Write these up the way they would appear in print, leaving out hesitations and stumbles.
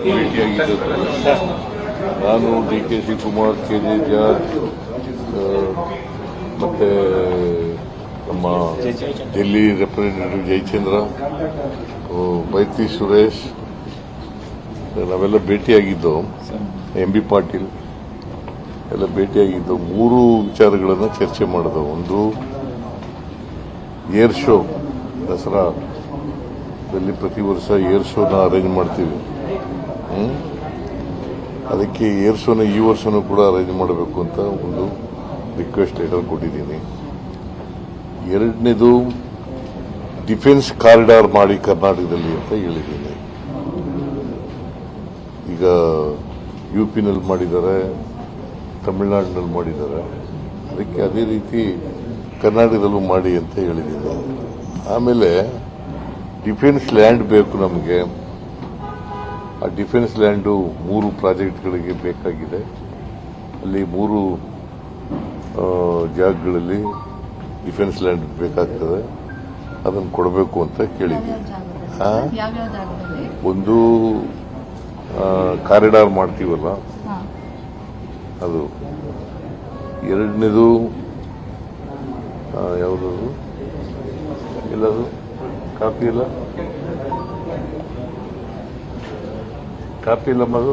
ಭೇಟಿಯಾಗಿದ್ದ ನಾನು DK. Shivakumar, KJ. George ಮತ್ತೆ ನಮ್ಮ ಡೆಲ್ಲಿ ರೆಪ್ರೆಸೆಂಟೇಟಿವ್ ಜಯಚಂದ್ರ, ಮೈತ್ರಿ ಸುರೇಶ್ ನಾವೆಲ್ಲ ಭೇಟಿಯಾಗಿದ್ದು, ಎಂ.ಬಿ. ಪಾಟೀಲ್ ಎಲ್ಲ ಭೇಟಿಯಾಗಿದ್ದು 3 ವಿಚಾರಗಳನ್ನು ಚರ್ಚೆ ಮಾಡಿದವು. ಒಂದು ಏರ್ ಶೋ, ದಸರಾದಲ್ಲಿ ಪ್ರತಿ ವರ್ಷ ಏರ್ ಶೋನ ಅರೇಂಜ್ ಮಾಡ್ತೀವಿ. ಅದಕ್ಕೆ ಏರ್ ಶೋನ ಈ ವರ್ಷನೂ ಕೂಡ ಅರೇಂಜ್ ಮಾಡಬೇಕು ಅಂತ ಒಂದು ರಿಕ್ವೆಸ್ಟ್ ಲೆಟರ್ ಕೊಟ್ಟಿದ್ದೀನಿ. ಎರಡನೇದು ಡಿಫೆನ್ಸ್ ಕಾರಿಡಾರ್ ಮಾಡಿ ಕರ್ನಾಟಕದಲ್ಲಿ ಅಂತ ಹೇಳಿದ್ದೀನಿ. ಈಗ ಯುಪಿನಲ್ಲಿ ಮಾಡಿದ್ದಾರೆ, ತಮಿಳುನಾಡಿನಲ್ಲಿ ಮಾಡಿದ್ದಾರೆ. ಅದಕ್ಕೆ ಅದೇ ರೀತಿ ಕರ್ನಾಟಕದಲ್ಲೂ ಮಾಡಿ ಅಂತ ಹೇಳಿದ್ದೀನಿ. ಆಮೇಲೆ ಡಿಫೆನ್ಸ್ ಲ್ಯಾಂಡ್ ಬೇಕು ನಮಗೆ. ಆ ಡಿಫೆನ್ಸ್ ಲ್ಯಾಂಡು 3 ಪ್ರಾಜೆಕ್ಟ್ಗಳಿಗೆ ಬೇಕಾಗಿದೆ. ಅಲ್ಲಿ 3 ಜಾಗಗಳಲ್ಲಿ ಡಿಫೆನ್ಸ್ ಲ್ಯಾಂಡ್ ಬೇಕಾಗ್ತದೆ. ಅದನ್ನು ಕೊಡಬೇಕು ಅಂತ ಕೇಳಿದ್ದೀನಿ. ಒಂದು ಕಾರಿಡಾರ್ ಮಾಡ್ತೀವಲ್ಲ ಅದು, ಎರಡನೇದು ಯಾವುದದು ಎಲ್ಲದು ಕಾಪಿ ಇಲ್ಲ ಮದು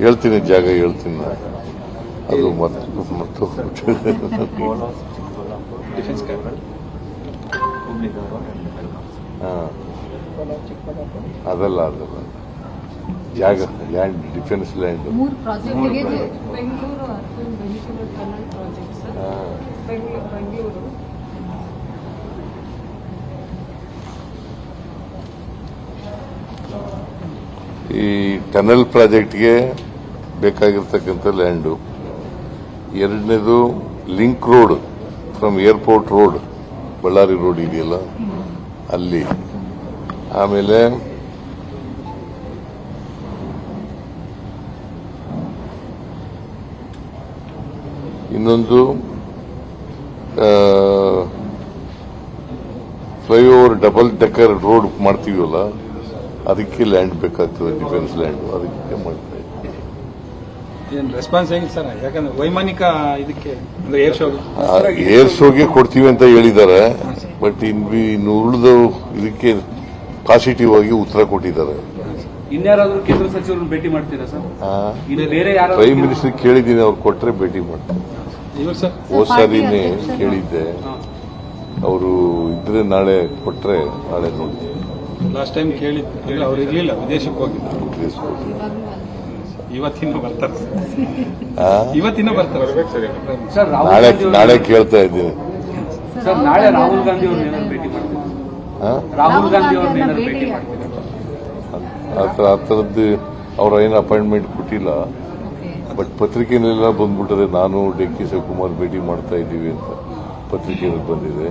ಹೇಳ್ತೀನಿ, ಜಾಗ ಹೇಳ್ತೀನಿ. ಅದು ಮತ್ತು ಅದಲ್ಲ ಜಾಗ, ಲ್ಯಾಂಡ್, ಡಿಫೆನ್ಸ್ ಲ್ಯಾಂಡ್. ಈ ಟನಲ್ ಪ್ರಾಜೆಕ್ಟ್ಗೆ ಬೇಕಾಗಿರ್ತಕ್ಕಂಥ ಲ್ಯಾಂಡು. ಎರಡನೇದು link road from airport road, Ballari road ಇದೆಯಲ್ಲ ಅಲ್ಲಿ. ಆಮೇಲೆ ಇನ್ನೊಂದು ಫ್ಲೈಓವರ್ ಡಬಲ್ ಡೆಕ್ಕರ್ ರೋಡ್ ಮಾಡ್ತೀವಲ್ಲ, ಅದಕ್ಕೆ ಲ್ಯಾಂಡ್ ಬೇಕಾಗ್ತದೆ, ಡಿಫೆನ್ಸ್ ಲ್ಯಾಂಡ್. ಅದಕ್ಕೆ ಮಾಡ್ತಾ ಇದ್ದೀನಿ. ರೆಸ್ಪಾನ್ಸ್ ಹೇಗೆ ಸರ್? ಯಾಕಂದ್ರೆ ವೈಮಾನಿಕ ಇದಕ್ಕೆ ಏರ್ ಶೋಗೆ ಕೊಡ್ತೀವಿ ಅಂತ ಹೇಳಿದ್ದಾರೆ. ಬಟ್ ಇನ್ನು ಉಳಿದ ಇದಕ್ಕೆ ಪಾಸಿಟಿವ್ ಆಗಿ ಉತ್ತರ ಕೊಟ್ಟಿದ್ದಾರೆ. ಇನ್ಯಾರಾದ್ರೂ ಕೇಂದ್ರ ಸಚಿವರನ್ನು ಭೇಟಿ ಮಾಡ್ತೀರಾ ಸರ್? ಬೇರೆ ಪ್ರೈಮ್ ಮಿನಿಸ್ಟರ್ ಕೇಳಿದ್ದೀನಿ, ಅವ್ರು ಕೊಟ್ಟರೆ ಭೇಟಿ ಮಾಡ್ತಾರೆ. ಹೋದ್ ಸಾರಿನೇ ಕೇಳಿದ್ದೆ, ಅವರು ಇದ್ರೆ ನಾಳೆ ಕೊಟ್ಟರೆ ನಾಳೆ ನೋಡಿ. ಲಾಸ್ಟ್ ಟೈಮ್ ಕೇಳಿದ್ದೆ, ಅವ್ರು ಇರ್ಲಿಲ್ಲ, ವಿದೇಶಕ್ಕೆ ಹೋಗಿದ್ದಾರೆ. ಇವತ್ತಿನ ಬರ್ತಾರೆ. ನಾಳೆ ಕೇಳ್ತಾ ಇದ್ದೀನಿ. ಸರ್, ನಾಳೆ ರಾಹುಲ್ ಗಾಂಧಿ ಅವ್ರನ್ನ ಭೇಟಿ ಮಾಡ್ತೀವಿ. ರಾಹುಲ್ ಗಾಂಧಿ ಅವ್ರನ್ನ ಭೇಟಿ ಮಾಡ್ತೀವಿ. ಆ ಥರದ್ದು ಅವ್ರ ಏನು ಅಪಾಯಿಂಟ್ಮೆಂಟ್ ಕೊಟ್ಟಿಲ್ಲ. ಬಟ್ ಪತ್ರಿಕೆನೆಲ್ಲ ಬಂದ್ಬಿಟ್ಟದೆ, ನಾನು ಡಿ.ಕೆ. ಶಿವಕುಮಾರ್ ಭೇಟಿ ಮಾಡ್ತಾ ಇದ್ದೀವಿ ಅಂತ ಪತ್ರಿಕೆಯಲ್ಲಿ ಬಂದಿದೆ.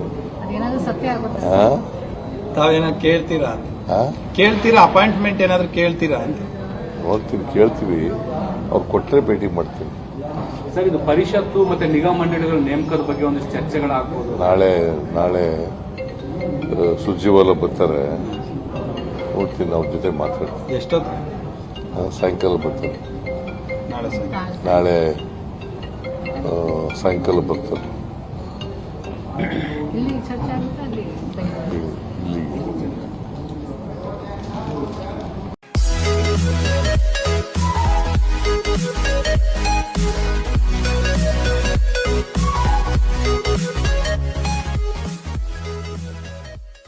ತಾವೇನಾದ್ರು ಕೇಳ್ತೀರಾ ಅಪಾಯಿಂಟ್ಮೆಂಟ್ ಏನಾದ್ರು ಕೇಳ್ತೀರಾ ಅಂತ ನೋಡ್ತೀನಿ, ಕೇಳ್ತೀವಿ. ಅವ್ರು ಕೊಟ್ಟರೆ ಭೇಟಿ ಮಾಡ್ತೀನಿ. ಸರ್, ಇದು ಪರಿಷತ್ತು ಮತ್ತೆ ನಿಗಮ ಮಂಡಳಿಗಳ ನೇಮಕದ ಬಗ್ಗೆ ಒಂದಿಷ್ಟು ಚರ್ಚೆಗಳಾಗಬಹುದು. ನಾಳೆ ಸುರ್ಜೇವಾಲಾ ಬರ್ತಾರೆ, ನೋಡ್ತೀನಿ, ಅವ್ರ ಜೊತೆ ಮಾತಾಡ್ತೀನಿ. ಎಷ್ಟೊತ್ತು? ಸಾಯಂಕಾಲ ಬರ್ತಾರೆ. ನಾಳೆ ಸಾಯಂಕಾಲ ಬರ್ತಾರೆ.